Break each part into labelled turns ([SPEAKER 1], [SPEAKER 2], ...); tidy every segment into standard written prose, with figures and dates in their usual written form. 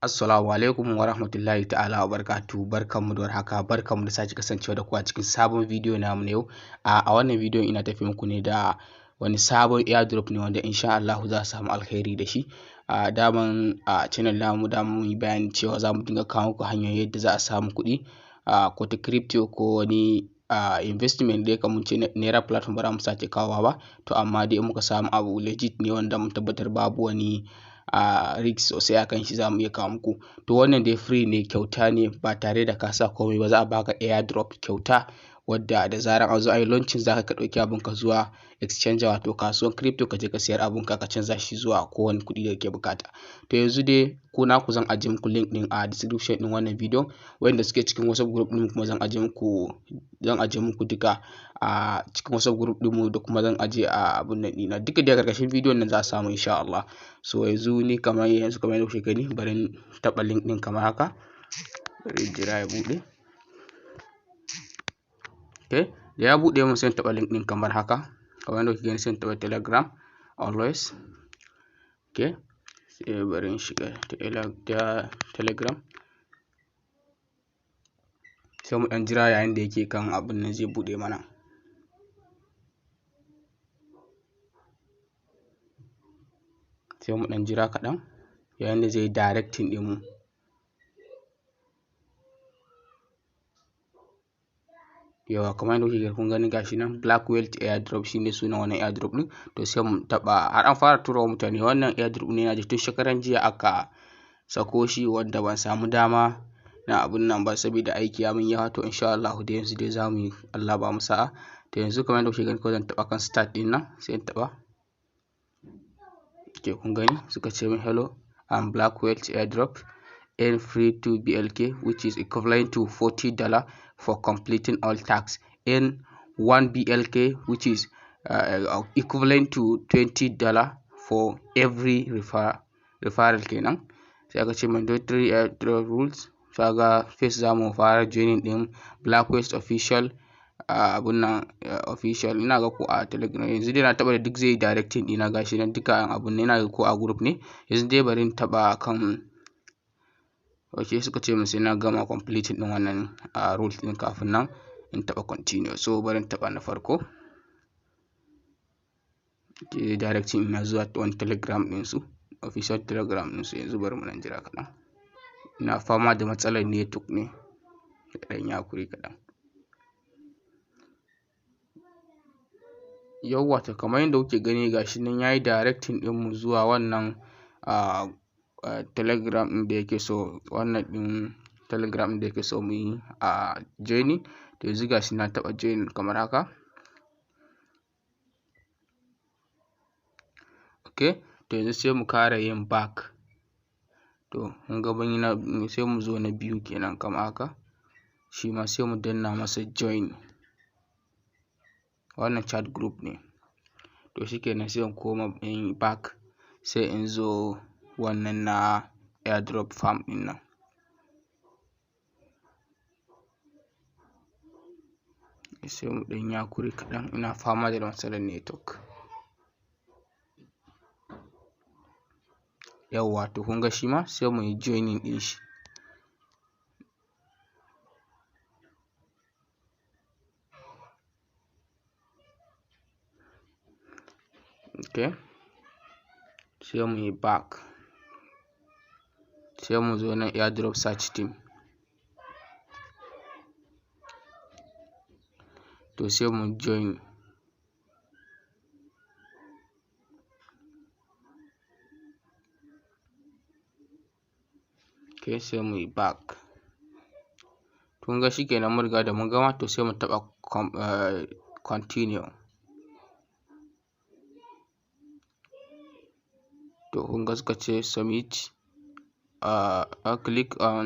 [SPEAKER 1] Assalamu alaikum wa rahmatullahi ta'ala wa barakatuhu. Barkanmu da warhaka, barkanmu da sake kasancewa da ku a cikin sabon bidiyo namu na yau. A wannan bidiyon ina tafi muku ne da wani sabon airdrop ne wanda insha Allah za a samu alkhairi da shi. Daman a channel namu da mu yi bayani cewa za mu dinga kawo muku hanyoyin yadda za a samu kuɗi ko ta crypto ko wani investment dai kamar ce naira platform ba za mu sake kawowa ba. To amma dai muka samu abu legit ne wanda mun tabbatar babu wani risk sosai akan shi za mu iya kawo muku. To wannan dai free ne, kyauta ne, ba tare da ka sa komai ba. Za a baka airdrop kyauta wadda da zarar an zo ayi launching zaka ka ɗauki abunka zuwa exchange wato kasuwar crypto ka je ka sayar abunka ka canza shi zuwa kowane kuɗi da kake bukata. To yanzu dai ku naku zan ajiye muku link din a description din wannan bidiyon, wanda suke cikin WhatsApp group din kuma zan ajiye muku duka a cikin WhatsApp group din mu, da kuma zan ajiye a abun nan ɗina duka da karkashin bidiyon nan za a samu insha Allah. So yanzu ni kamar yadda kuke gani, bari in taɓa link din kamar haka, bari jira ya buɗe. Okay, da ya buɗe mun sai in taɓa link din kamar haka, kamar yadda kuke gani sai in taɓa Telegram always. Okay, sai bari in shiga Telegram, sai mu ɗan jira yayin da yake kan abun nan zai buɗe mana. Sai mu ɗan jira kaɗan yayin da zai directing din mu. Yawa, kamar yadda kuke kun gani gashi nan BLK Whale Airdrop shine sunan wannan airdrop din. To sai mu taɓa, har an fara tura wa mutane wannan airdrop ne. Na ji tun shekaran jiya aka sako shi, wanda ban samu dama na abun nan ba saboda aiki ya min yawa. To insha Allah da yanzu dai zamu yi, Allah ba mu sa'a. To yanzu kamar yadda kuke gani ko zan taɓa kan start din nan, sai in taɓa. Okay, kun gani suka ce min hello, I'm BLK Whale Airdrop, earn free to BLK, which is equivalent to $40 for completing all tasks. Earn 1 BLK, which is equivalent to $20 for every referral kenan. Sai aka ce mandatory airdrop rules. Kaga first zamu fara joining din BLK Whale official abun nan official, ina ga ko a Telegram. Yanzu dai na taɓa da duk zai directing dina, gashi nan duka abun ne, ina ga ko a group ne. Yanzu dai bari in taɓa kan okay, suka ce min sai na gama completing din wannan rules din kafin nan in taɓa continue. So bari in taɓa na farko. Okay, directing ina zuwa wani Telegram din su, official Telegram din su. Yanzu bari mu nan jira kaɗan, ina fama da matsalar network ne, kaɗan ya kuri kaɗan. Yawwa, to kamar yadda kuke gani gashi nan yayi directing din mu zuwa wannan Telegram din da yake so, wannan din Telegram din da yake so mu yi joining. To yanzu gashi na taɓa joining kamar haka. Okay, to yanzu sai mu kara yin back. To mun ga sai mu zo na biyu kenan kamar haka, shi ma sai mu danna masa join. Wannan chat group ne. To shikenan sai in koma in back, sai in zo wannan na airdrop farm din nan. Sai mu ɗan yakuri kaɗan, ina fama da matsalar network. Yawwa, to kun ga shi ma sai mu yi joining din shi. Okay, sai mu yi back, sai mu zo nan airdrop search team. To sai mu join. Okay, sai mu yi back. Kun ga shikenan mun riga da mun gama. To sai mu taɓa continue. To kun ga suka ce submit, click on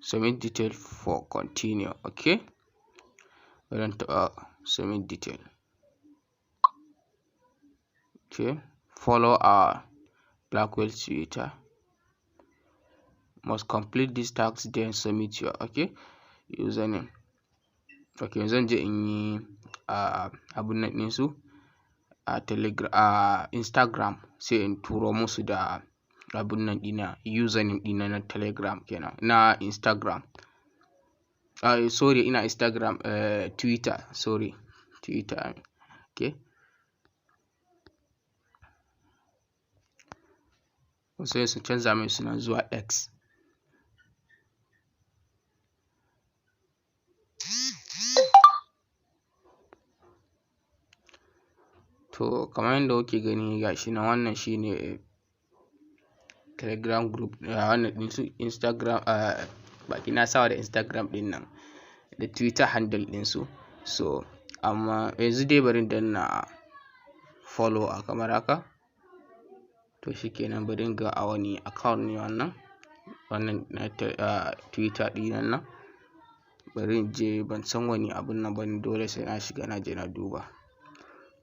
[SPEAKER 1] submit detail for continue. Okay, bari in taɓa submit detail. Okay, follow our BLK Whale Twitter. Must complete this task then submit your username. Okay, zan je in yi abun nan ɗinsu a Telegram, Instagram, sai in turo musu da abun nan dina, username dina na Telegram kenan, na Instagram. Sorry, ina Instagram, Twitter, sorry, Twitter. Okay, sai su canza mai suna zuwa X. To kamar yadda kuke gani gashi nan, wannan shine Telegram group, wannan din su Instagram, baki na sawa da Instagram din nan da Twitter handle din su. So amma yanzu dai bari danna follow a kamar haka. To shikenan, bari ga a wani account ne wannan na Twitter din nan. Bari in je, ban san wani abun nan bane, dole sai na shiga na je na duba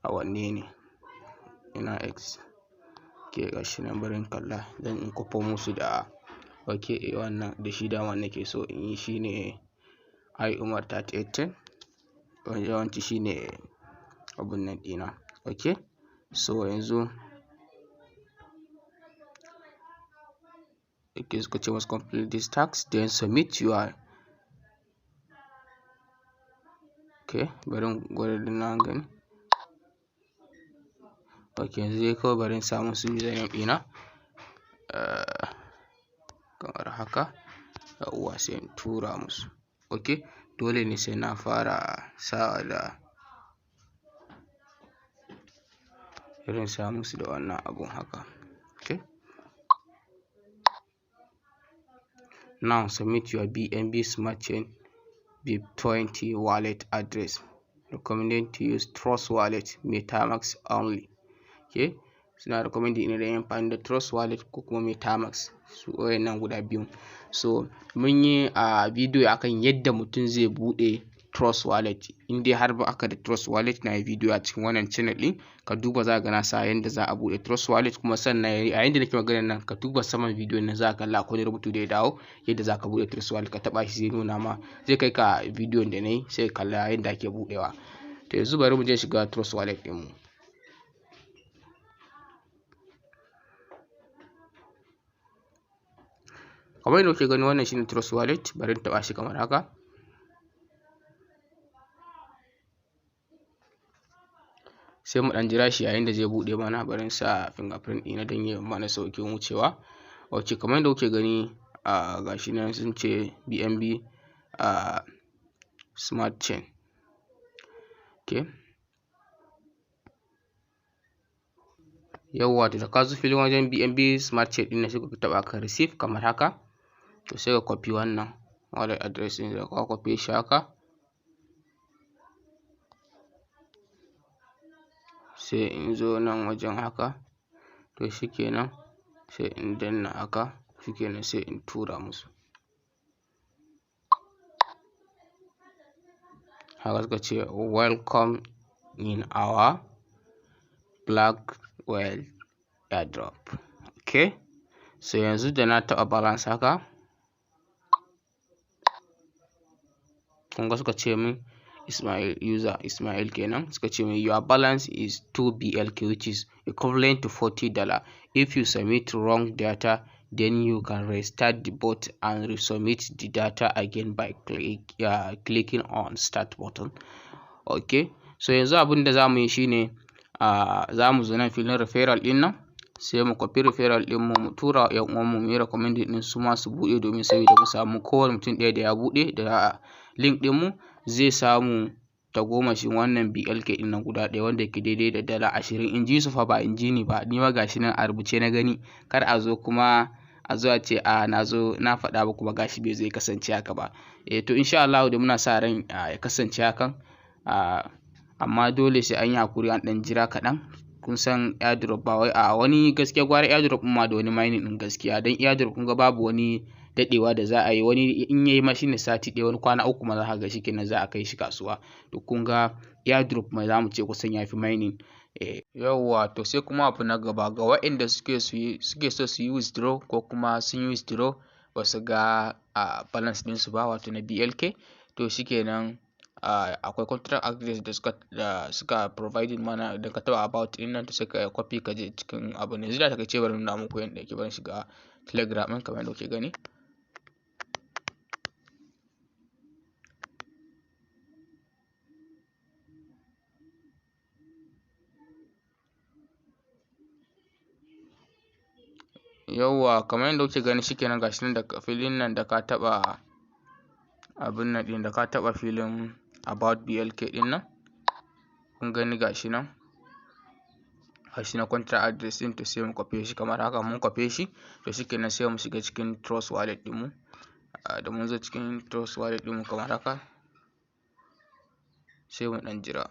[SPEAKER 1] a wanne ne, ina X. Okay, gashi nan, bari in kalla dan in kwafo musu da wannan da shi da wannan nake so in yi, shine UMAR 3810, yawanci shine abun nan dina. Okay, so yanzu suka ce must complete this task, then submit your. Okay, bari in gwada na gani. Okay, yanzu dai kawai bari in sa musu username dina kamar haka, yawwa, sai in tura musu. Okay, dole ne sai na fara sawa da irin sa musu da wannan abun haka. Okay, now submit your BNB Smart Chain BIP20 wallet address. Recommended to use Trust Wallet, MetaMask only. Okay, suna recommending ina da yin amfani da Trust Wallet ko kuma MetaMask, su wayannan guda biyu. So mun yi a video akan yadda mutum zai bude Trust Wallet. In dai har ba aka da Trust Wallet, na yi video a cikin wannan channel din, ka duba za ka na sa yadda za a bude Trust Wallet. Kuma sannan a yayin da nake magana nan, ka duba saman video nan za ka kalla akwai rubutu da ya dawo yadda za ka bude Trust Wallet. Ka taba shi zai nuna ma, zai kai ka video da nayi, sai ka kalla yadda ake budewa. To yanzu bari mu je shiga Trust Wallet din mu. Kamar yadda kuke gani, wannan shine Trust Wallet. Bari in taba shi kamar haka. Sai mu dan jira shi yayin da zai bude mana. Bari in sa fingerprint ɗina don yi mana saukin wucewa. Okay, kamar yadda kuke gani, gashi nan sun ce BNB Smart Chain. Okay, yawwa, to da ka zo filin wajen BNB Smart Chain ɗin sai ka taba ka receive kamar haka. To sai ka copy wannan wallet address ɗin, da ka copy shi haka, sai in zo nan wajen haka. To shikenan, sai in danna haka, shikenan sai in tura musu. Haka suka ce welcome in our BLK Whale Airdrop. Okay, so yanzu da na taɓa balance haka, kun ga suka ce min Ismail, user Ismail kenan, suka ce min your balance is 2 BLK, which is equivalent to $40. If you submit wrong data, then you can restart the bot and resubmit the data again by clicking on start button. Okay, so yanzu abin da zamu yi shine za mu zo nan filin referral din nan, sai mu copy referral din mu tura yan uwan mu yi recommended din su ma su bude, domin saboda mu samu kowane mutum ɗaya da ya bude da link din mu zai samu tagomashin wannan BLK din nan guda ɗaya, wanda yake daidai da $20. In ji su fa, ba in ji ni ba, ni ma gashi nan a rubuce na gani. Kar a zo kuma a zo a ce na zo na faɗa ba kuma gashi bai zai kasance haka ba. To insha Allah da muna sa ran ya kasance hakan, amma dole sai an yi hakuri, an dan jira kaɗan. Kun san airdrop ba wai wani gaskiya gwara airdrop ma da wani mining din gaskiya, dan airdrop kun ga babu wani dadewa da za a yi. Wani in yayi ma shine sati ɗaya, wani kwana 3 ma za ka ga shikenan za a kai shi kasuwa. To kun ga airdrop mai zamu ce kusan yafi mining. Yawwa, to sai kuma abu na gaba ga waɗanda suke so su yi withdraw ko kuma sun yi withdraw ba su ga balance ɗinsu ba, wato na BLK. To shikenan, akwai contract address da suka providing mana. Idan ka taba about din nan to sai ka copy ka je cikin abu ne. Yanzu da take ce bari nuna muku yanda yake, bari shiga Telegram ɗin kamar yadda kuke gani. Yawwa kamar yadda kuke gani shikenan, gashi nan da filin nan da ka taba abin nan din, da ka taba filin about BLK din nan, kun gani gashi nan contract address din. To sai mu copy shi kamar haka. Mun copy shi to shikenan sai mu shiga cikin trust wallet din mu. Da mun zo cikin trust wallet din mu kamar haka sai mu dan jira.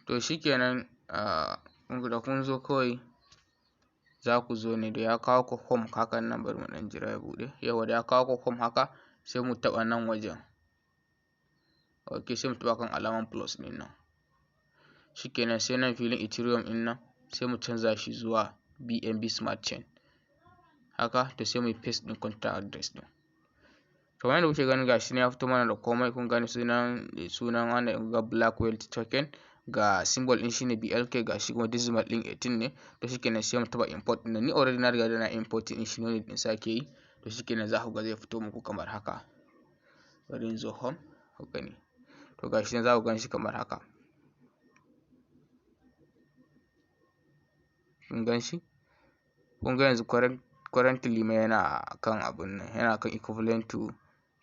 [SPEAKER 1] To shikenan da kun zo kawai za ku zo ne da ya kawo ku home hakan nan, bari mu dan jira ya bude. Yawa da ya kawo ku home haka sai mu taba nan wajen. Okay, sai mu taba kan alaman plus din nan. Shikenan sai nan filin Ethereum din nan sai mu canza shi zuwa BNB Smart Chain haka. To sai mu paste din contract address din. Kamar yadda kuke gani gashi ne ya fito mana da komai. Kun gani sunan wannan ga BLK Whale token, ga symbol din shine BLK, gashi kuma decimal din 18 ne. To shikenan sai mu taba import din. Ni already na riga da na import din shi ne din sake yi. To shikenan za ku ga zai fito muku kamar haka. Bari in zo home ku gani. To gashi nan za ku gani shi kamar haka. Kun gan shi? Kun ga yanzu currently mai yana kan abun nan, yana kan equivalent to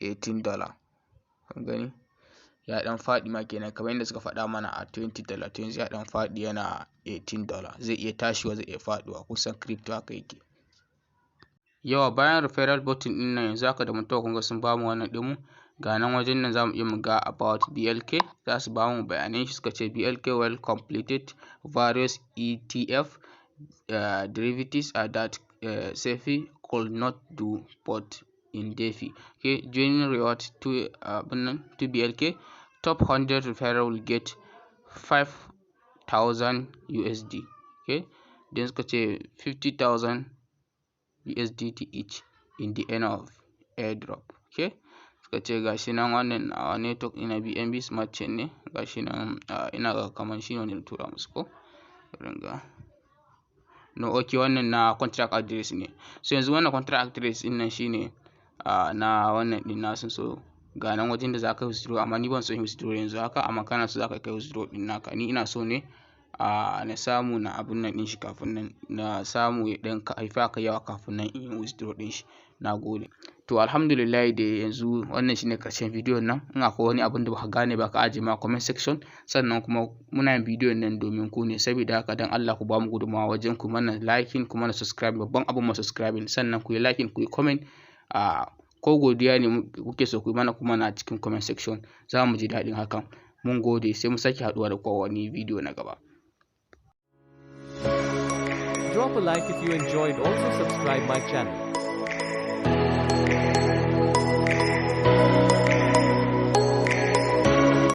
[SPEAKER 1] $18. Kun gani? Ya dan fadi ma kenan kamar yadda suka faɗa mana a $20. To yanzu ya dan fadi yana $18. Zai iya tashiwa zai iya faduwa, kusan crypto haka yake. Yawa bayan referral button din nan yanzu haka da mun taɓa kun ga sun bamu wannan din mu. Ga nan wajen nan zamu iya mu ga about BLK. Za su bamu bayanan shi, suka ce BLK well completed various ETF derivatives that SEFI could not do but in DeFi. Okay, joining reward to BLK. Top 100 referral will get 5,000 USD. Okay, then suka ce 50,000 USDT each in the end of airdrop. Okay, suka ce gashi nan wannan network ina BNB Smart Chain ne. Gashi nan ina ga kaman shi ne tura musu ko ringa. No, okay, wannan na contract address ne. So yanzu wannan contract address din nan shine na wannan din nasu. So ga nan wajen da za ka withdraw, amma ni ban so in withdraw yanzu haka, amma kana so za ka kai withdraw din naka. Ni ina so ne na samu na abun nan din shi kafin nan na samu ya dan haifa ka yawa kafin nan in withdraw din shi. Nagode. To alhamdulillah da yanzu wannan shine karshen bidiyon nan. In akwai wani abun da baka gane ba ka aje ma comment section. Sannan kuma muna yin bidiyon nan domin ku ne, saboda haka dan Allah ku ba mu gudunmawa wajen ku mana liking, ku mana subscribe. Babban abun ma subscribing, sannan ku yi liking, ku yi comment. Ko godiya ne kuke so ku yi mana kuma na cikin comment section, za mu ji daɗin hakan. Mun gode, sai mu sake haɗuwa da kowa wani bidiyo na gaba.
[SPEAKER 2] Drop a like if you enjoyed. Also subscribe my channel.